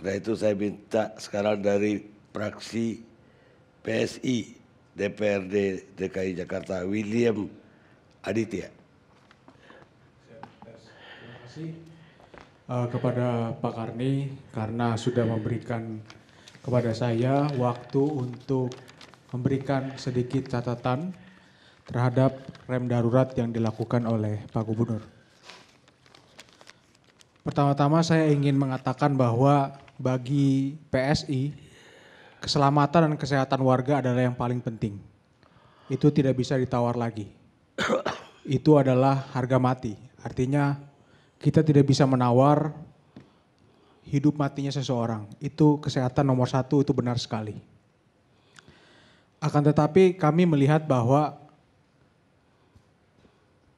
Karena itu saya minta sekarang dari fraksi PSI DPRD DKI Jakarta, William Aditya. Terima kasih kepada Pak Karni karena sudah memberikan kepada saya waktu untuk memberikan sedikit catatan terhadap rem darurat yang dilakukan oleh Pak Gubernur. Pertama-tama saya ingin mengatakan bahwa bagi PSI, keselamatan dan kesehatan warga adalah yang paling penting. Itu tidak bisa ditawar lagi. Itu adalah harga mati. Artinya kita tidak bisa menawar hidup matinya seseorang. Itu kesehatan nomor satu, itu benar sekali. Akan tetapi kami melihat bahwa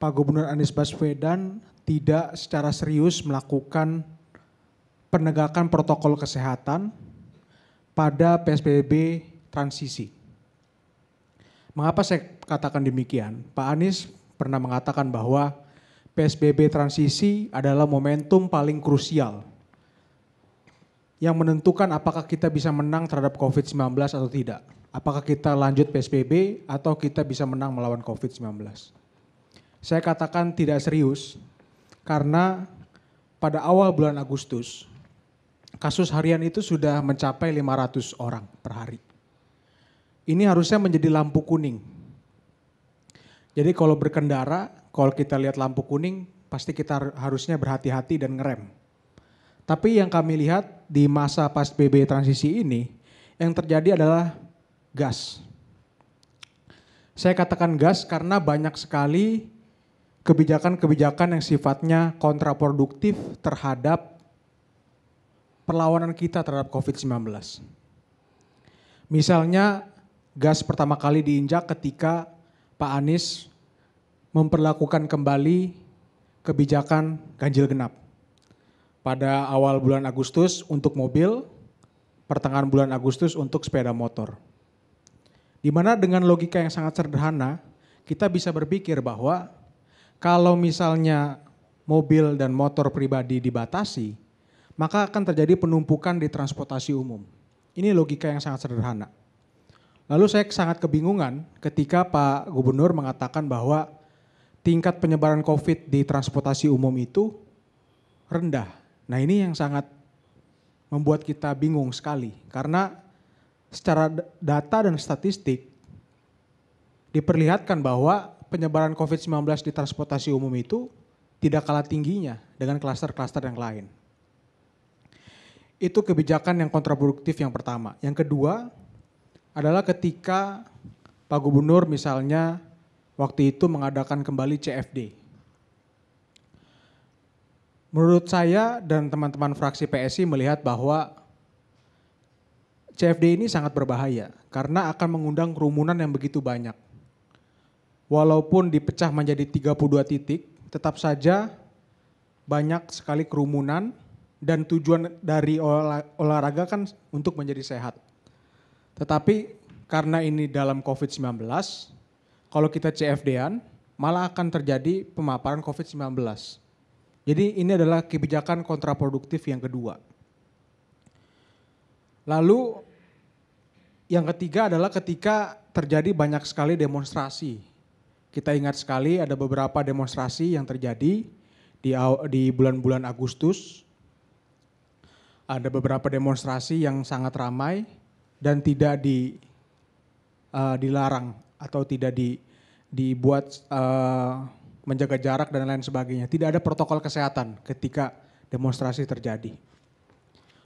Pak Gubernur Anies Baswedan tidak secara serius melakukan penegakan protokol kesehatan pada PSBB transisi. Mengapa saya katakan demikian? Pak Anies pernah mengatakan bahwa PSBB transisi adalah momentum paling krusial yang menentukan apakah kita bisa menang terhadap COVID-19 atau tidak. Apakah kita lanjut PSBB atau kita bisa menang melawan COVID-19. Saya katakan tidak serius karena pada awal bulan Agustus kasus harian itu sudah mencapai 500 orang per hari. Ini harusnya menjadi lampu kuning. Jadi kalau berkendara, kalau kita lihat lampu kuning, pasti kita harusnya berhati-hati dan ngerem. Tapi yang kami lihat di masa PSBB transisi ini, yang terjadi adalah gas. Saya katakan gas karena banyak sekali kebijakan-kebijakan yang sifatnya kontraproduktif terhadap perlawanan kita terhadap COVID-19. Misalnya gas pertama kali diinjak ketika Pak Anies memperlakukan kembali kebijakan ganjil genap. Pada awal bulan Agustus untuk mobil, pertengahan bulan Agustus untuk sepeda motor. Di mana dengan logika yang sangat sederhana, kita bisa berpikir bahwa kalau misalnya mobil dan motor pribadi dibatasi, maka akan terjadi penumpukan di transportasi umum. Ini logika yang sangat sederhana. Lalu saya sangat kebingungan ketika Pak Gubernur mengatakan bahwa tingkat penyebaran COVID di transportasi umum itu rendah. Nah ini yang sangat membuat kita bingung sekali. Karena secara data dan statistik diperlihatkan bahwa penyebaran COVID-19 di transportasi umum itu tidak kalah tingginya dengan klaster-klaster yang lain. Itu kebijakan yang kontraproduktif yang pertama. Yang kedua adalah ketika Pak Gubernur misalnya waktu itu mengadakan kembali CFD. Menurut saya dan teman-teman fraksi PSI melihat bahwa CFD ini sangat berbahaya karena akan mengundang kerumunan yang begitu banyak. Walaupun dipecah menjadi 32 titik, tetap saja banyak sekali kerumunan dan tujuan dari olahraga kan untuk menjadi sehat. Tetapi karena ini dalam COVID-19, kalau kita CFD-an malah akan terjadi pemaparan COVID-19. Jadi ini adalah kebijakan kontraproduktif yang kedua. Lalu yang ketiga adalah ketika terjadi banyak sekali demonstrasi. Kita ingat sekali ada beberapa demonstrasi yang terjadi di bulan-bulan Agustus. Ada beberapa demonstrasi yang sangat ramai dan tidak dilarang atau tidak dibuat menjaga jarak dan lain sebagainya. Tidak ada protokol kesehatan ketika demonstrasi terjadi.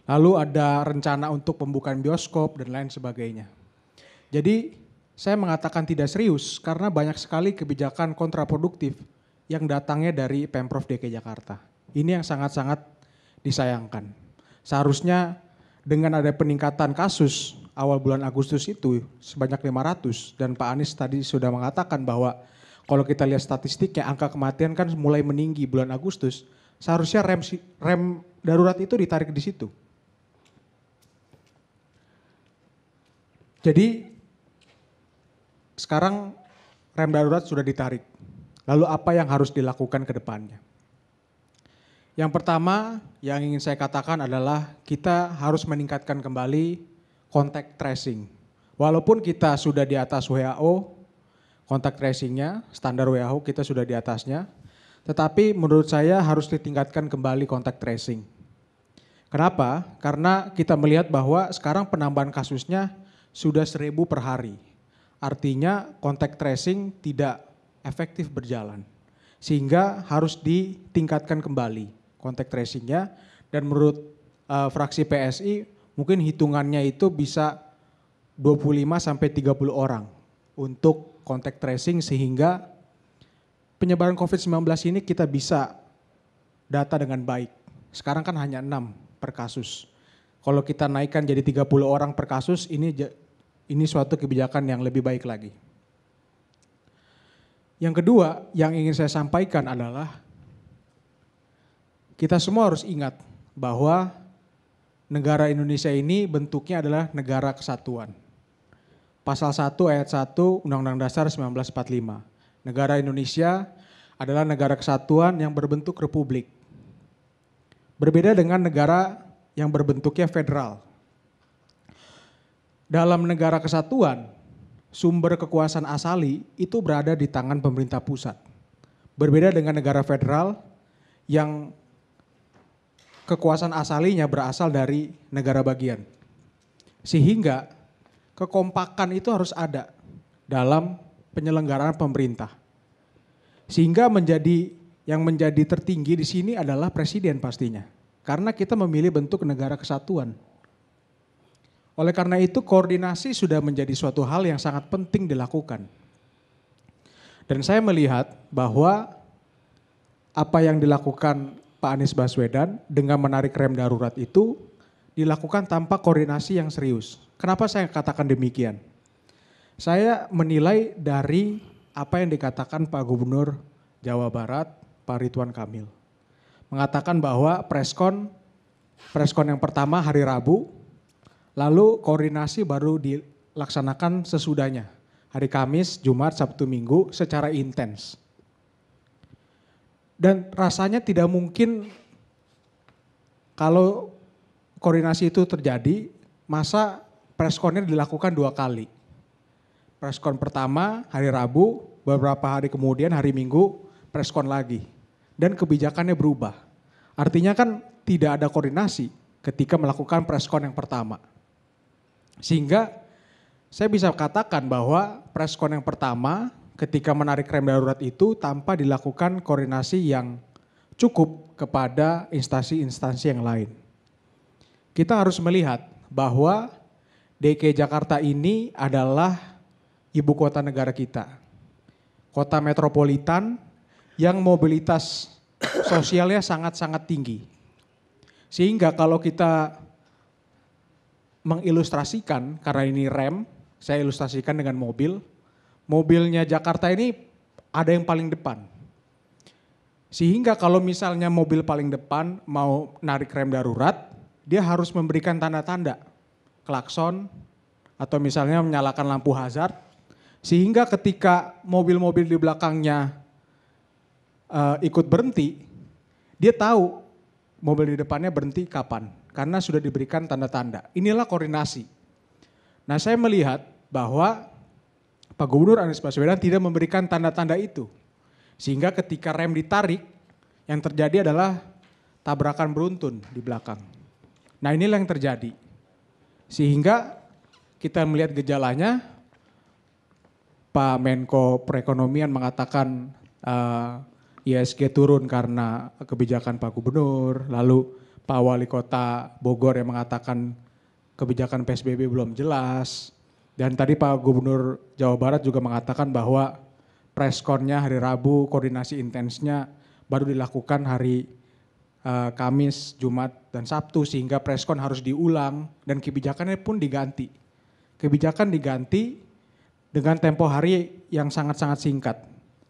Lalu ada rencana untuk pembukaan bioskop dan lain sebagainya. Jadi saya mengatakan tidak serius karena banyak sekali kebijakan kontraproduktif yang datangnya dari Pemprov DKI Jakarta. Ini yang sangat-sangat disayangkan. Seharusnya dengan ada peningkatan kasus awal bulan Agustus itu sebanyak 500 dan Pak Anies tadi sudah mengatakan bahwa kalau kita lihat statistiknya angka kematian kan mulai meninggi bulan Agustus, seharusnya rem darurat itu ditarik di situ. Jadi sekarang rem darurat sudah ditarik. Lalu apa yang harus dilakukan ke depannya? Yang pertama yang ingin saya katakan adalah kita harus meningkatkan kembali contact tracing. Walaupun kita sudah di atas WHO, contact tracingnya, standar WHO kita sudah di atasnya, tetapi menurut saya harus ditingkatkan kembali contact tracing. Kenapa? Karena kita melihat bahwa sekarang penambahan kasusnya sudah 1.000 per hari. Artinya contact tracing tidak efektif berjalan. Sehingga harus ditingkatkan kembali contact tracingnya, dan menurut fraksi PSI mungkin hitungannya itu bisa 25 sampai 30 orang untuk contact tracing, sehingga penyebaran COVID-19 ini kita bisa data dengan baik. Sekarang kan hanya 6 per kasus. Kalau kita naikkan jadi 30 orang per kasus, ini suatu kebijakan yang lebih baik lagi. Yang kedua yang ingin saya sampaikan adalah kita semua harus ingat bahwa negara Indonesia ini bentuknya adalah negara kesatuan. Pasal 1 ayat 1 Undang-Undang Dasar 1945. Negara Indonesia adalah negara kesatuan yang berbentuk republik. Berbeda dengan negara yang berbentuknya federal. Dalam negara kesatuan, sumber kekuasaan asali itu berada di tangan pemerintah pusat. Berbeda dengan negara federal yang kekuasaan asalinya berasal dari negara bagian. Sehingga kekompakan itu harus ada dalam penyelenggaraan pemerintah. Sehingga yang menjadi tertinggi di sini adalah presiden pastinya. Karena kita memilih bentuk negara kesatuan. Oleh karena itu koordinasi sudah menjadi suatu hal yang sangat penting dilakukan. Dan saya melihat bahwa apa yang dilakukan Pak Anies Baswedan dengan menarik rem darurat itu dilakukan tanpa koordinasi yang serius. Kenapa saya katakan demikian? Saya menilai dari apa yang dikatakan Pak Gubernur Jawa Barat, Pak Ridwan Kamil. Mengatakan bahwa preskon yang pertama hari Rabu, lalu koordinasi baru dilaksanakan sesudahnya. Hari Kamis, Jumat, Sabtu, Minggu secara intens. Dan rasanya tidak mungkin kalau koordinasi itu terjadi, masa preskonnya dilakukan 2 kali. Preskon pertama hari Rabu, beberapa hari kemudian hari Minggu preskon lagi. Dan kebijakannya berubah. Artinya kan tidak ada koordinasi ketika melakukan preskon yang pertama. Sehingga saya bisa katakan bahwa preskon yang pertama ketika menarik rem darurat itu tanpa dilakukan koordinasi yang cukup kepada instansi-instansi yang lain. Kita harus melihat bahwa DKI Jakarta ini adalah ibu kota negara kita. Kota metropolitan yang mobilitas sosialnya sangat-sangat tinggi. Sehingga kalau kita mengilustrasikan, karena ini rem, saya ilustrasikan dengan mobilnya Jakarta ini ada yang paling depan. Sehingga kalau misalnya mobil paling depan mau narik rem darurat, dia harus memberikan tanda-tanda, klakson, atau misalnya menyalakan lampu hazard, sehingga ketika mobil-mobil di belakangnya ikut berhenti, dia tahu mobil di depannya berhenti kapan, karena sudah diberikan tanda-tanda. Inilah koordinasi. Nah, saya melihat bahwa Pak Gubernur Anies Baswedan tidak memberikan tanda-tanda itu. Sehingga ketika rem ditarik, yang terjadi adalah tabrakan beruntun di belakang. Nah, inilah yang terjadi. Sehingga kita melihat gejalanya, Pak Menko Perekonomian mengatakan ISG turun karena kebijakan Pak Gubernur, lalu Pak Wali Kota Bogor yang mengatakan kebijakan PSBB belum jelas. Dan tadi Pak Gubernur Jawa Barat juga mengatakan bahwa preskonnya hari Rabu, koordinasi intensnya baru dilakukan hari Kamis, Jumat, dan Sabtu, sehingga preskon harus diulang dan kebijakannya pun diganti. Kebijakan diganti dengan tempo hari yang sangat-sangat singkat,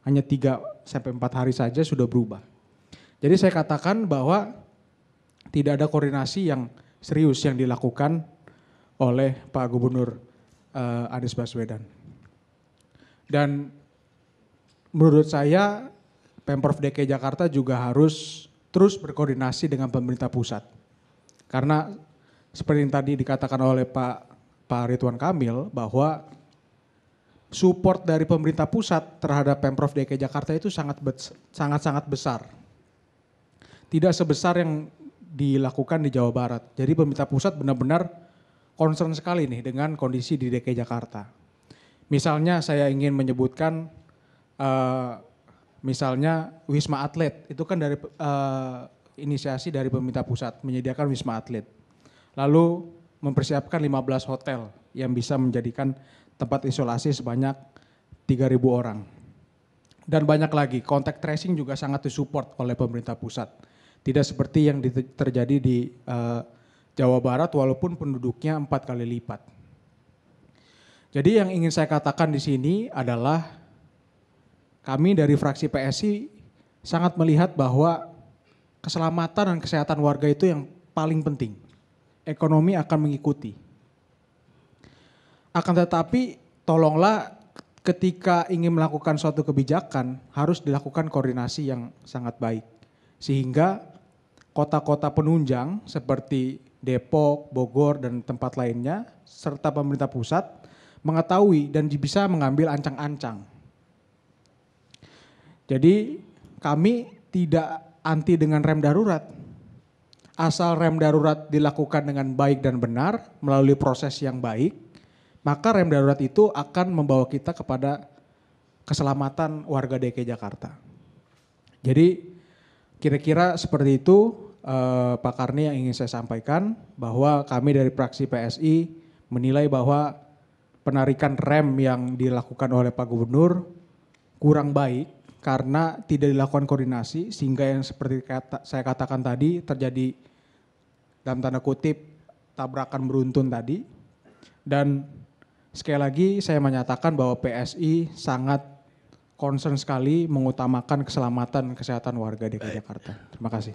hanya 3-4 hari saja sudah berubah. Jadi saya katakan bahwa tidak ada koordinasi yang serius yang dilakukan oleh Pak Gubernur Anies Baswedan. Dan menurut saya Pemprov DKI Jakarta juga harus terus berkoordinasi dengan pemerintah pusat. Karena seperti yang tadi dikatakan oleh Pak Ridwan Kamil bahwa support dari pemerintah pusat terhadap Pemprov DKI Jakarta itu sangat besar. Tidak sebesar yang dilakukan di Jawa Barat. Jadi pemerintah pusat benar-benar concern sekali nih dengan kondisi di DKI Jakarta. Misalnya saya ingin menyebutkan misalnya Wisma Atlet, itu kan dari inisiasi dari pemerintah pusat menyediakan Wisma Atlet. Lalu mempersiapkan 15 hotel yang bisa menjadikan tempat isolasi sebanyak 3.000 orang. Dan banyak lagi, contact tracing juga sangat disupport oleh pemerintah pusat. Tidak seperti yang terjadi di Jawa Barat walaupun penduduknya 4 kali lipat. Jadi yang ingin saya katakan di sini adalah kami dari fraksi PSI sangat melihat bahwa keselamatan dan kesehatan warga itu yang paling penting. Ekonomi akan mengikuti. Akan tetapi tolonglah ketika ingin melakukan suatu kebijakan harus dilakukan koordinasi yang sangat baik. Sehingga kota-kota penunjang seperti Depok, Bogor, dan tempat lainnya serta pemerintah pusat mengetahui dan bisa mengambil ancang-ancang. Jadi kami tidak anti dengan rem darurat. Asal rem darurat dilakukan dengan baik dan benar melalui proses yang baik, maka rem darurat itu akan membawa kita kepada keselamatan warga DKI Jakarta. Jadi kira-kira seperti itu Pak Karni yang ingin saya sampaikan, bahwa kami dari fraksi PSI menilai bahwa penarikan rem yang dilakukan oleh Pak Gubernur kurang baik karena tidak dilakukan koordinasi sehingga yang seperti saya katakan tadi terjadi dalam tanda kutip tabrakan beruntun tadi. Dan sekali lagi saya menyatakan bahwa PSI sangat concern sekali mengutamakan keselamatan dan kesehatan warga DKI Jakarta. Terima kasih.